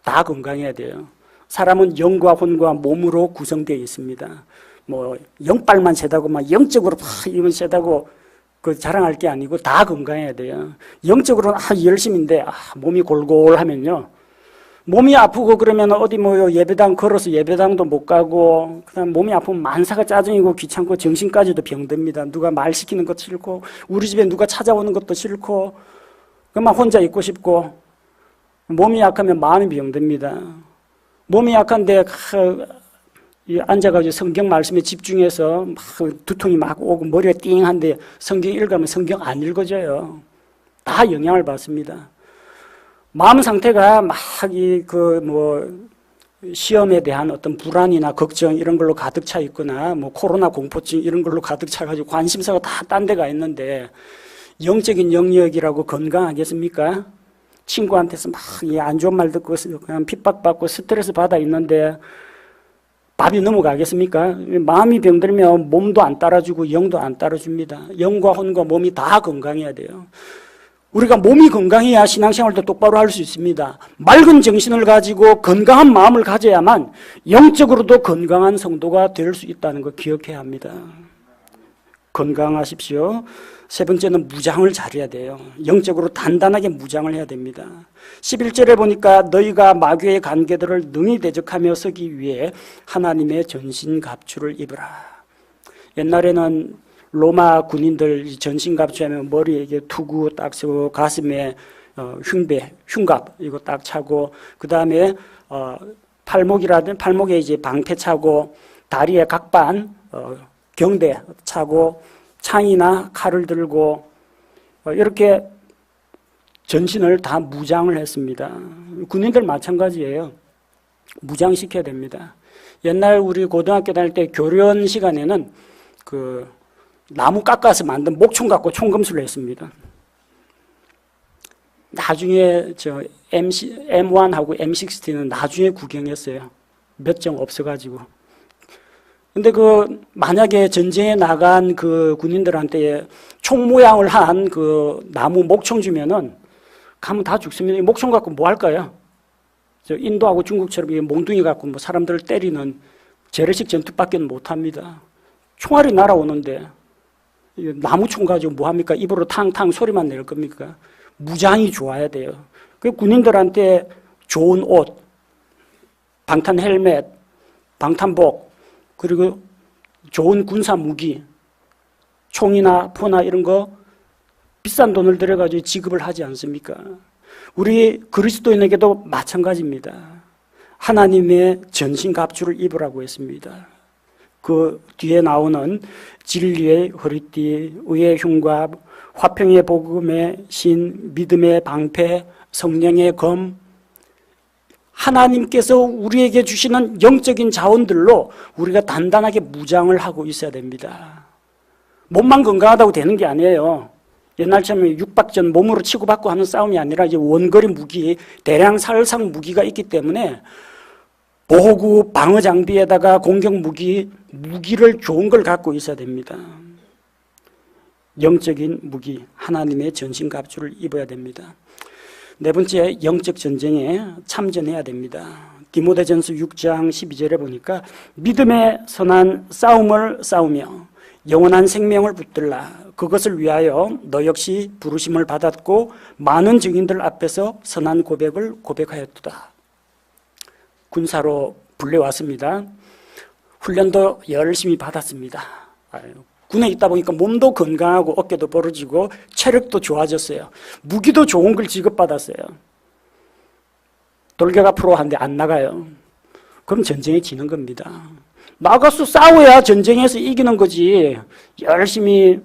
다 건강해야 돼요. 사람은 영과 혼과 몸으로 구성되어 있습니다. 영빨만 세다고 영적으로 이만 세다고 자랑할 게 아니고 다 건강해야 돼요. 영적으로는 열심인데 몸이 골골하면요. 몸이 아프고 그러면 어디 예배당 걸어서 예배당도 못 가고 그다음 몸이 아프면 만사가 짜증이고 귀찮고 정신까지도 병듭니다. 누가 말 시키는 것도 싫고 우리 집에 누가 찾아오는 것도 싫고 그만 혼자 있고 싶고 몸이 약하면 마음이 병듭니다. 몸이 약한데 앉아가지고 성경 말씀에 집중해서 두통이 막 오고 머리가 띵한데 성경 읽으면 성경 안 읽어져요. 다 영향을 받습니다. 마음 상태가 시험에 대한 어떤 불안이나 걱정 이런 걸로 가득 차 있거나 코로나 공포증 이런 걸로 가득 차가지고 관심사가 다 딴 데가 있는데 영적인 영역이라고 건강하겠습니까? 친구한테서 안 좋은 말 듣고 그냥 핍박받고 스트레스 받아 있는데 밥이 넘어가겠습니까? 마음이 병들면 몸도 안 따라주고 영도 안 따라줍니다. 영과 혼과 몸이 다 건강해야 돼요. 우리가 몸이 건강해야 신앙생활도 똑바로 할 수 있습니다. 맑은 정신을 가지고 건강한 마음을 가져야만 영적으로도 건강한 성도가 될 수 있다는 거 기억해야 합니다. 건강하십시오. 세 번째는 무장을 잘해야 돼요. 영적으로 단단하게 무장을 해야 됩니다. 11절에 보니까 너희가 마귀의 관계들을 능히 대적하며 서기 위해 하나님의 전신갑주를 입으라. 옛날에는 로마 군인들 전신갑주하면 머리에 투구 딱 쓰고 가슴에 흉갑 이거 딱 차고 그 다음에 팔목에 이제 방패 차고 다리에 각반 경대 차고 창이나 칼을 들고 이렇게 전신을 다 무장을 했습니다. 군인들 마찬가지예요. 무장시켜야 됩니다. 옛날 우리 고등학교 다닐 때 교련 시간에는 그 나무 깎아서 만든 목총 갖고 총검술을 했습니다. 나중에 저 M1하고 M16는 나중에 구경했어요. 몇 정 없어가지고. 근데 그 만약에 전쟁에 나간 그 군인들한테 총 모양을 한 그 나무 목총 주면은 가면 다 죽습니다. 이 목총 갖고 뭐 할까요? 저 인도하고 중국처럼 이 몽둥이 갖고 뭐 사람들을 때리는 재래식 전투밖에 못 합니다. 총알이 날아오는데 나무총 가지고 뭐 합니까? 입으로 탕탕 소리만 낼 겁니까? 무장이 좋아야 돼요. 그 군인들한테 좋은 옷, 방탄 헬멧, 방탄복, 그리고 좋은 군사 무기, 총이나 포나 이런 거 비싼 돈을 들여가지고 지급을 하지 않습니까? 우리 그리스도인에게도 마찬가지입니다. 하나님의 전신갑주를 입으라고 했습니다. 그 뒤에 나오는 진리의 허리띠, 의의 흉갑, 화평의 복음의 신, 믿음의 방패, 성령의 검, 하나님께서 우리에게 주시는 영적인 자원들로 우리가 단단하게 무장을 하고 있어야 됩니다. 몸만 건강하다고 되는 게 아니에요. 옛날처럼 육박전 몸으로 치고받고 하는 싸움이 아니라 이제 원거리 무기, 대량 살상 무기가 있기 때문에 보호구, 방어 장비에다가 공격 무기를 좋은 걸 갖고 있어야 됩니다. 영적인 무기, 하나님의 전신갑주를 입어야 됩니다. 네 번째, 영적 전쟁에 참전해야 됩니다. 디모데전서 6장 12절에 보니까 믿음의 선한 싸움을 싸우며 영원한 생명을 붙들라. 그것을 위하여 너 역시 부르심을 받았고 많은 증인들 앞에서 선한 고백을 고백하였도다. 군사로 불려왔습니다. 훈련도 열심히 받았습니다. 군에 있다 보니까 몸도 건강하고 어깨도 벌어지고 체력도 좋아졌어요. 무기도 좋은 걸 지급받았어요. 돌격 앞으로 하는데 안 나가요. 그럼 전쟁에 지는 겁니다. 나가서 싸워야 전쟁에서 이기는 거지. 열심히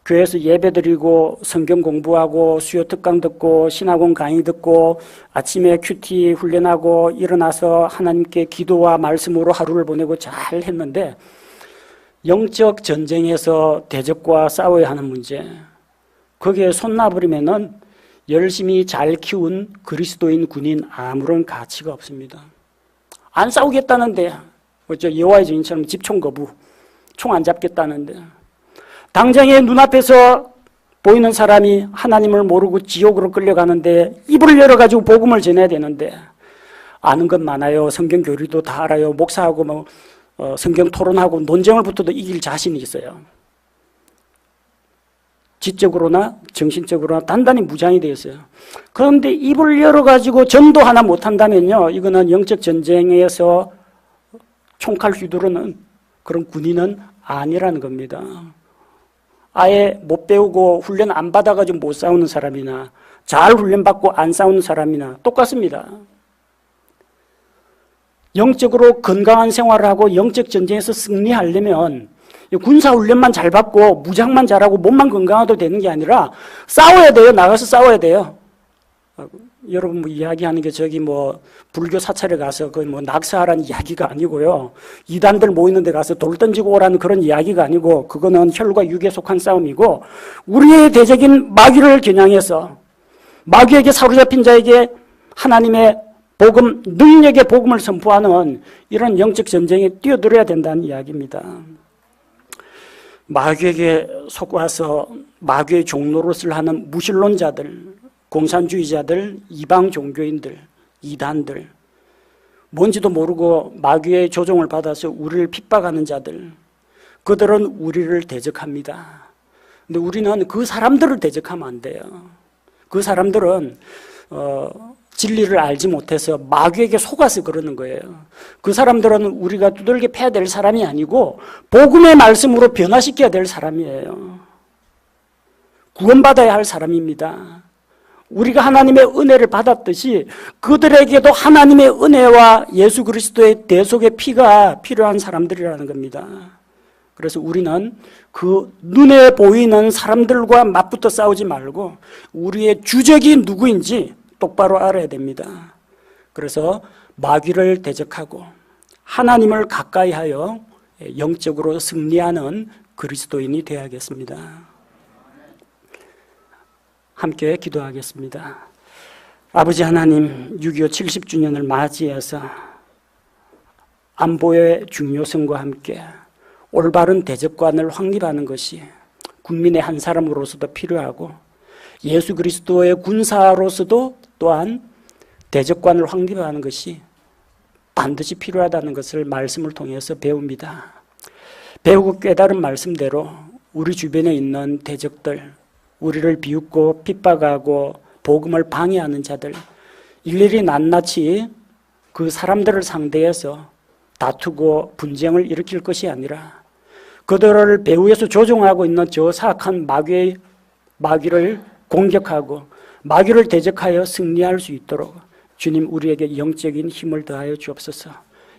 교회에서 예배드리고 성경 공부하고 수요 특강 듣고 신학원 강의 듣고 아침에 큐티 훈련하고 일어나서 하나님께 기도와 말씀으로 하루를 보내고 잘 했는데 영적 전쟁에서 대적과 싸워야 하는 문제, 거기에 손 놔버리면은 열심히 잘 키운 그리스도인 군인 아무런 가치가 없습니다. 안 싸우겠다는데, 그렇죠? 여호와의 증인처럼 집총 거부, 총 안 잡겠다는데, 당장에 눈앞에서 보이는 사람이 하나님을 모르고 지옥으로 끌려가는데 입을 열어가지고 복음을 전해야 되는데 아는 것 많아요. 성경 교리도 다 알아요. 목사하고 뭐 성경 토론하고 논쟁을 붙어도 이길 자신이 있어요. 지적으로나 정신적으로나 단단히 무장이 되어 있어요. 그런데 입을 열어가지고 전도 하나 못한다면요, 이거는 영적 전쟁에서 총칼 휘두르는 그런 군인은 아니라는 겁니다. 아예 못 배우고 훈련 안 받아가지고 못 싸우는 사람이나 잘 훈련받고 안 싸우는 사람이나 똑같습니다. 영적으로 건강한 생활을 하고 영적 전쟁에서 승리하려면 군사훈련만 잘 받고 무장만 잘하고 몸만 건강해도 되는 게 아니라 싸워야 돼요. 나가서 싸워야 돼요. 여러분 뭐 이야기하는 게 저기 뭐 불교 사찰에 가서 거의 뭐 낙사하라는 이야기가 아니고요. 이단들 모이는 데 가서 돌 던지고 오라는 그런 이야기가 아니고 그거는 혈과 육에 속한 싸움이고 우리의 대적인 마귀를 겨냥해서 마귀에게 사로잡힌 자에게 하나님의 복음, 능력의 복음을 선포하는 이런 영적 전쟁에 뛰어들어야 된다는 이야기입니다. 마귀에게 속아서 마귀의 종노릇을 하는 무신론자들, 공산주의자들, 이방 종교인들, 이단들, 뭔지도 모르고 마귀의 조종을 받아서 우리를 핍박하는 자들, 그들은 우리를 대적합니다. 근데 우리는 그 사람들을 대적하면 안 돼요. 그 사람들은 진리를 알지 못해서 마귀에게 속아서 그러는 거예요. 그 사람들은 우리가 두들겨 패야 될 사람이 아니고 복음의 말씀으로 변화시켜야 될 사람이에요. 구원받아야 할 사람입니다. 우리가 하나님의 은혜를 받았듯이 그들에게도 하나님의 은혜와 예수 그리스도의 대속의 피가 필요한 사람들이라는 겁니다. 그래서 우리는 그 눈에 보이는 사람들과 맞붙어 싸우지 말고 우리의 주적이 누구인지 똑바로 알아야 됩니다. 그래서 마귀를 대적하고 하나님을 가까이하여 영적으로 승리하는 그리스도인이 되어야겠습니다. 함께 기도하겠습니다. 아버지 하나님, 6.25 70주년을 맞이해서 안보의 중요성과 함께 올바른 대적관을 확립하는 것이 국민의 한 사람으로서도 필요하고 예수 그리스도의 군사로서도 또한 대적관을 확립하는 것이 반드시 필요하다는 것을 말씀을 통해서 배웁니다. 배우고 깨달은 말씀대로 우리 주변에 있는 대적들, 우리를 비웃고 핍박하고 복음을 방해하는 자들, 일일이 낱낱이 그 사람들을 상대해서 다투고 분쟁을 일으킬 것이 아니라 그들을 배후에서 조종하고 있는 저 사악한 마귀를 공격하고 마귀를 대적하여 승리할 수 있도록 주님 우리에게 영적인 힘을 더하여 주옵소서.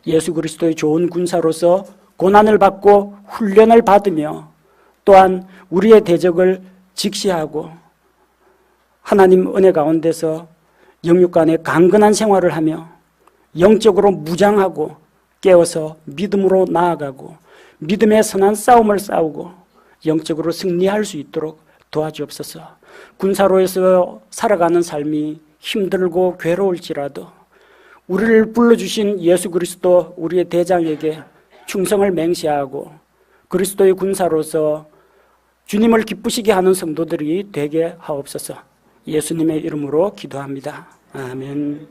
예수 그리스도의 좋은 군사로서 고난을 받고 훈련을 받으며 또한 우리의 대적을 직시하고 하나님 은혜 가운데서 영육 간의 강건한 생활을 하며 영적으로 무장하고 깨어서 믿음으로 나아가고 믿음의 선한 싸움을 싸우고 영적으로 승리할 수 있도록 도와주옵소서. 군사로에서 살아가는 삶이 힘들고 괴로울지라도 우리를 불러주신 예수 그리스도 우리의 대장에게 충성을 맹세하고 그리스도의 군사로서 주님을 기쁘시게 하는 성도들이 되게 하옵소서. 예수님의 이름으로 기도합니다. 아멘.